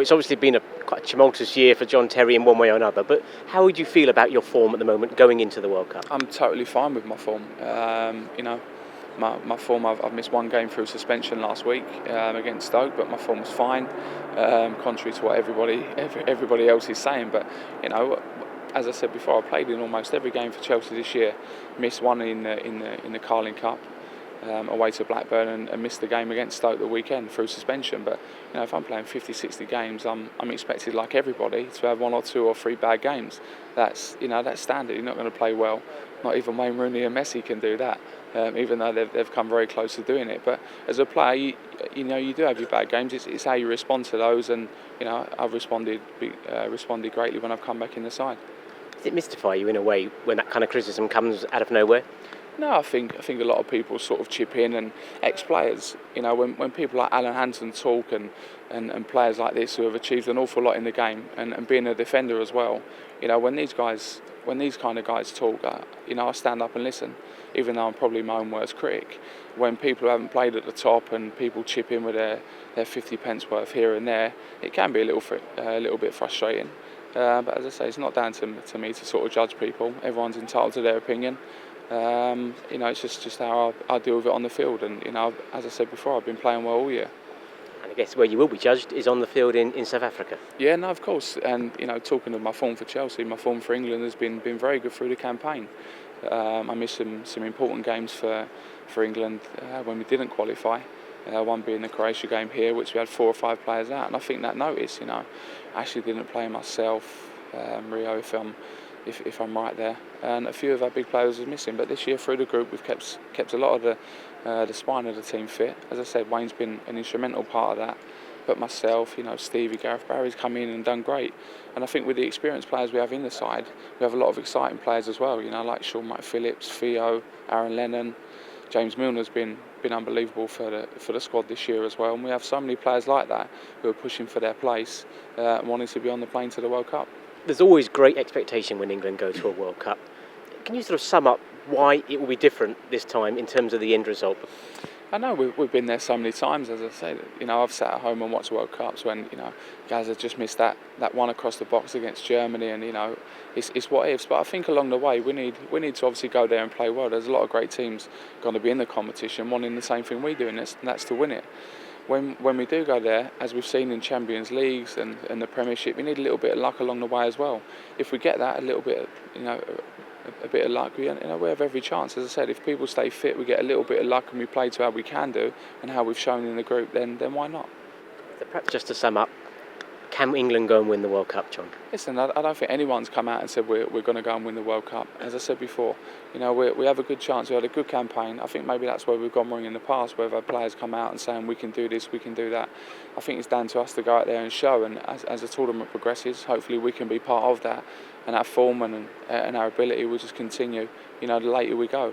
It's obviously been quite a tumultuous year for John Terry in one way or another, but how would you feel about your form at the moment going into the World Cup? I'm totally fine with my form. My form, I've missed one game through suspension last week against Stoke, but my form was fine, contrary to what everybody else is saying. But, as I said before, I played in almost every game for Chelsea this year. Missed one in the Carling Cup away to Blackburn, and missed the game against Stoke the weekend through suspension. But if I'm playing 50, 60 games, I'm expected, like everybody, to have 1 or 2 or 3 bad games. That's standard. You're not going to play well. Not even Wayne Rooney and Messi can do that, even though they've come very close to doing it. But as a player, you do have your bad games. It's how you respond to those, and I've responded greatly when I've come back in the side. Does it mystify you in a way when that kind of criticism comes out of nowhere? No, I think a lot of people sort of chip in, and ex-players, when people like Alan Hansen talk, and players like this who have achieved an awful lot in the game, and being a defender as well, when these kind of guys talk, I stand up and listen, even though I'm probably my own worst critic. When people who haven't played at the top and people chip in with their 50 pence worth here and there, it can be a little bit frustrating. But as I say, it's not down to me to sort of judge people. Everyone's entitled to their opinion. It's just how I deal with it on the field. And as I said before, I've been playing well all year. And I guess where you will be judged is on the field in South Africa. Yeah, no, of course. And talking of my form for Chelsea, my form for England has been very good through the campaign. I missed some important games for England when we didn't qualify. One being the Croatia game here, which we had 4 or 5 players out, and I think that notice. I actually didn't play myself, Rio, if I'm right there, and a few of our big players are missing. But this year through the group, we've kept a lot of the spine of the team fit. As I said, Wayne's been an instrumental part of that. But myself, Stevie, Gareth Barry's come in and done great. And I think with the experienced players we have in the side, we have a lot of exciting players as well. Like Sean Mike Phillips, Theo, Aaron Lennon, James Milner's been unbelievable for the squad this year as well. And we have so many players like that who are pushing for their place, wanting to be on the plane to the World Cup. There's always great expectation when England go to a World Cup. Can you sort of sum up why it will be different this time in terms of the end result? I know we've been there so many times, as I say. I've sat at home and watched World Cups when guys have just missed that one across the box against Germany, and it's what ifs. But I think along the way we need to obviously go there and play well. There's a lot of great teams going to be in the competition, wanting the same thing we do, and that's to win it. When we do go there, as we've seen in Champions Leagues and the Premiership, we need a little bit of luck along the way as well. If we get that, a little bit, a bit of luck, we have every chance. As I said, if people stay fit, we get a little bit of luck, and we play to how we can do and how we've shown in the group, then why not? So perhaps just to sum up, can England go and win the World Cup, John? Listen, I don't think anyone's come out and said we're going to go and win the World Cup. As I said before, we have a good chance. We had a good campaign. I think maybe that's where we've gone wrong in the past, where our players come out and saying we can do this, we can do that. I think it's down to us to go out there and show. And as the tournament progresses, hopefully we can be part of that. And our form and our ability will just continue. The later we go.